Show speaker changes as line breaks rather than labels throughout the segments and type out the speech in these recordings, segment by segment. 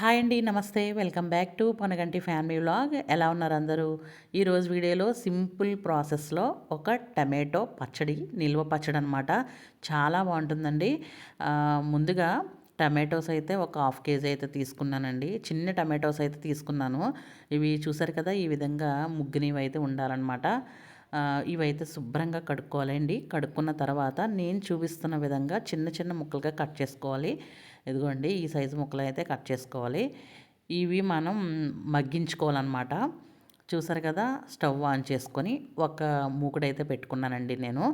Hi అండి. నమస్తే. Welcome back to Ponaganti family vlog. ఎలా ఉన్నారు అందరూ? ఈరోజు వీడియోలో సింపుల్ ప్రాసెస్‌లో ఒక టమాటో పచ్చడి, నిల్వ పచ్చడి అనమాట. చాలా బాగుంటుందండి. ముందుగా టమాటోస్ అయితే ఒక హాఫ్ కేజీ అయితే తీసుకున్నానండి. చిన్న టమాటోస్ అయితే తీసుకున్నాను. ఇవి చూసారు కదా! ఈ విధంగా ముగ్గునివి అయితే ఉండాలన్నమాట. ఇవైతే శుభ్రంగా కడుక్కోవాలండి. కడుక్కున్న తర్వాత నేను చూపిస్తున్న విధంగా చిన్న చిన్న ముక్కలుగా కట్ చేసుకోవాలి. ఇదిగోండి ఈ సైజు ముక్కలు అయితే కట్ చేసుకోవాలి. ఇవి మనం మగ్గించుకోవాలన్నమాట. చూసారు కదా! స్టవ్ ఆన్ చేసుకొని ఒక మూకుడైతే పెట్టుకున్నానండి నేను.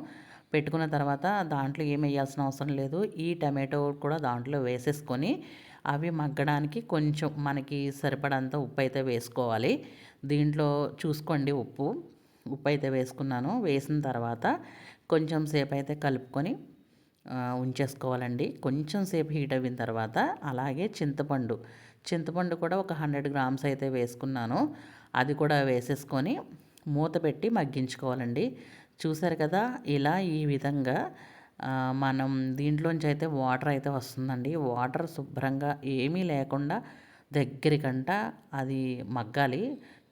పెట్టుకున్న తర్వాత దాంట్లో ఏమి వేయాల్సిన అవసరం లేదు. ఈ టమాటో కూడా దాంట్లో వేసేసుకొని అవి మగ్గడానికి కొంచెం మనకి సరిపడంత ఉప్పు అయితే వేసుకోవాలి. దీంట్లో చూసుకోండి ఉప్పు. ఉప్పు అయితే వేసుకున్నాను. వేసిన తర్వాత కొంచెం సేపు అయితే కలుపుకొని ఉంచేసుకోవాలండి. కొంచెం సేపు హీట్ అయిన తర్వాత అలాగే చింతపండు కూడా ఒక 100 గ్రామ్స్ అయితే వేసుకున్నాను. అది కూడా వేసేసుకొని మూత పెట్టి మగ్గించుకోవాలండి. చూసారు కదా! ఇలా ఈ విధంగా మనం దీంట్లోంచి అయితే వాటర్ అయితే వస్తుందండి. వాటర్ శుభ్రంగా ఏమీ లేకుండా దగ్గరికంట అది మగ్గాలి.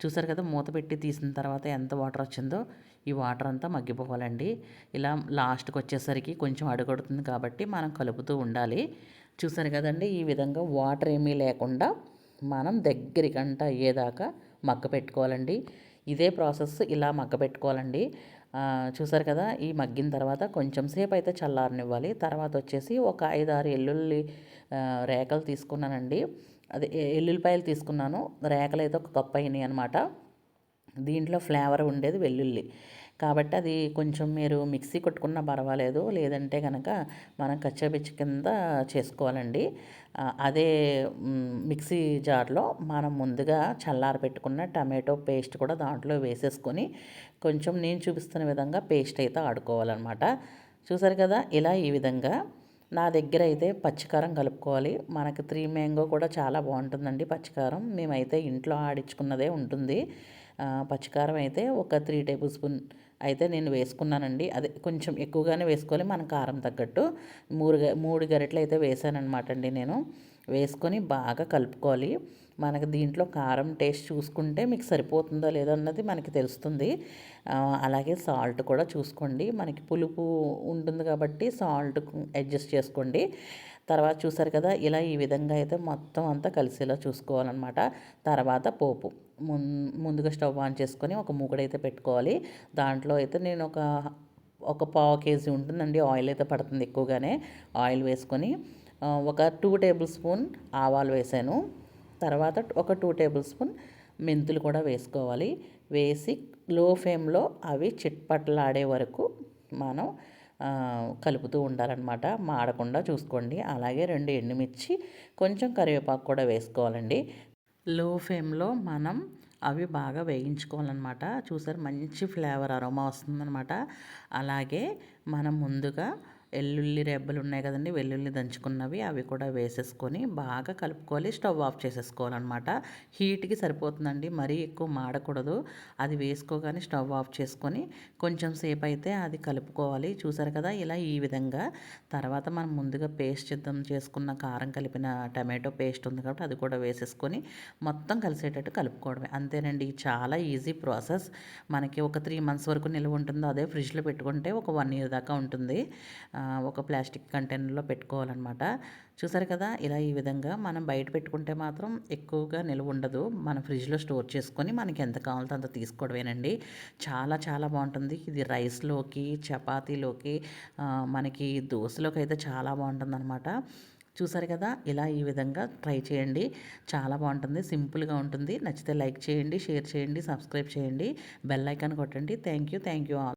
చూసారు కదా! మూత పెట్టి తీసిన తర్వాత ఎంత వాటర్ వచ్చిందో ఈ వాటర్ అంతా మగ్గిపోవాలండి. ఇలా లాస్ట్కి వచ్చేసరికి కొంచెం అడుగడుతుంది కాబట్టి మనం కలుపుతూ ఉండాలి. చూసారు కదండి! ఈ విధంగా వాటర్ ఏమీ లేకుండా మనం దగ్గరికంట అయ్యేదాకా మగ్గ పెట్టుకోవాలండి. ఇదే ప్రాసెస్ ఇలా మగ్గ పెట్టుకోవాలండి. చూసారు కదా! ఈ మగ్గిన తర్వాత కొంచెం సేపు అయితే చల్లారనివ్వాలి. తర్వాత వచ్చేసి ఒక 5, 6 ఎల్లుల్లి రేఖలు తీసుకున్నానండి. అదే ఎల్లుల్లిపాయలు తీసుకున్నాను. రేఖలు అయితే ఒక కప్పు అయినాయి అనమాట. దీంట్లో ఫ్లేవర్ ఉండేది వెల్లుల్లి కాబట్టి అది కొంచెం మీరు మిక్సీ కొట్టుకున్నా పర్వాలేదు. లేదంటే కనుక మనం కచ్చాపిచ్చి కింద చేసుకోవాలండి. అదే మిక్సీ జార్లో మనం ముందుగా చల్లార పెట్టుకున్న టమాటో పేస్ట్ కూడా దాంట్లో వేసేసుకొని కొంచెం నేను చూపిస్తున్న విధంగా పేస్ట్ అయితే ఆడుకోవాలన్నమాట. చూసారు కదా! ఇలా ఈ విధంగా నా దగ్గర అయితే పచ్చికారం కలుపుకోవాలి. మనకి 3 మ్యాంగో కూడా చాలా బాగుంటుందండి పచ్చికారం. మేమైతే ఇంట్లో ఆడించుకున్నదే ఉంటుంది. పచ్చికారం అయితే ఒక 3 టేబుల్ స్పూన్ అయితే నేను వేసుకున్నానండి. అదే కొంచెం ఎక్కువగానే వేసుకోవాలి మన కారం తగ్గట్టు. 3 గరిటెలు అయితే వేసాననమాట అండి నేను. వేసుకొని బాగా కలుపుకోవాలి. మనకు దీంట్లో కారం టేస్ట్ చూసుకుంటే మీకు సరిపోతుందో లేదో అన్నది మనకి తెలుస్తుంది. అలాగే సాల్ట్ కూడా చూసుకోండి. మనకి పులుపు ఉంటుంది కాబట్టి సాల్ట్ అడ్జస్ట్ చేసుకోండి. తర్వాత చూసారు కదా! ఇలా ఈ విధంగా అయితే మొత్తం అంతా కలిసేలా చూసుకోవాలన్నమాట. తర్వాత పోపు ముందుగా స్టవ్ ఆన్ చేసుకొని ఒక మూకుడైతే పెట్టుకోవాలి. దాంట్లో అయితే నేను ఒక పావు కేజీ ఉంటుందండి ఆయిల్ అయితే పడుతుంది ఎక్కువగానే. ఆయిల్ వేసుకొని ఒక 2 టేబుల్ స్పూన్ ఆవాలు వేసాను. తర్వాత ఒక 2 టేబుల్ స్పూన్ మెంతులు కూడా వేసుకోవాలి. వేసి లో ఫ్లేమ్లో అవి చిట్పట్లాడే వరకు మనం కలుపుతూ ఉండాలన్నమాట. మాడకుండా చూసుకోండి. అలాగే 2 ఎండుమిర్చి కొంచెం కరివేపాకు కూడా వేసుకోవాలండి. లో ఫ్లేమ్లో మనం అవి బాగా వేయించుకోవాలన్నమాట. చూసారు మంచి ఫ్లేవర్ అరోమా వస్తుందన్నమాట. అలాగే మనం ముందుగా ఎల్లుల్లి రెబ్బలు ఉన్నాయి కదండి, వెల్లుల్లి దంచుకున్నవి అవి కూడా వేసేసుకొని బాగా కలుపుకోవాలి. Stove off చేసేసుకోవాలన్నమాట. హీట్కి సరిపోతుందండి, మరీ ఎక్కువ మాడకూడదు. అది వేసుకోగానే స్టవ్ ఆఫ్ చేసుకొని కొంచెం సేపు అయితే అది కలుపుకోవాలి. చూసారు కదా! ఇలా ఈ విధంగా తర్వాత మనం ముందుగా పేస్ట్ సిద్ధం చేసుకున్న కారం కలిపిన టమాటో పేస్ట్ ఉంది కాబట్టి అది కూడా వేసేసుకొని మొత్తం కలిసేటట్టు కలుపుకోవడమే. అంతేనండి, చాలా ఈజీ ప్రాసెస్. మనకి ఒక 3 మంత్స్ వరకు నిల్వ ఉంటుందో అదే ఫ్రిడ్జ్లో పెట్టుకుంటే ఒక 1 ఇయర్ దాకా ఉంటుంది. ఒక ప్లాస్టిక్ కంటైనర్లో పెట్టుకోవాలన్నమాట. చూసారు కదా! ఇలా ఈ విధంగా మనం బయట పెట్టుకుంటే మాత్రం ఎక్కువగా నిల్వ ఉండదు. మన ఫ్రిడ్జ్లో స్టోర్ చేసుకొని మనకి ఎంత కావాలో అంత తీసుకోవడమేనండి. చాలా చాలా బాగుంటుంది. ఇది రైస్లోకి, చపాతీలోకి, మనకి దోశలోకి అయితే చాలా బాగుంటుందన్నమాట. చూసారు కదా! ఇలా ఈ విధంగా ట్రై చేయండి. చాలా బాగుంటుంది. సింపుల్గా ఉంటుంది. నచ్చితే లైక్ చేయండి, షేర్ చేయండి, సబ్స్క్రైబ్ చేయండి, బెల్ ఐకాన్ కొట్టండి. Thank you all.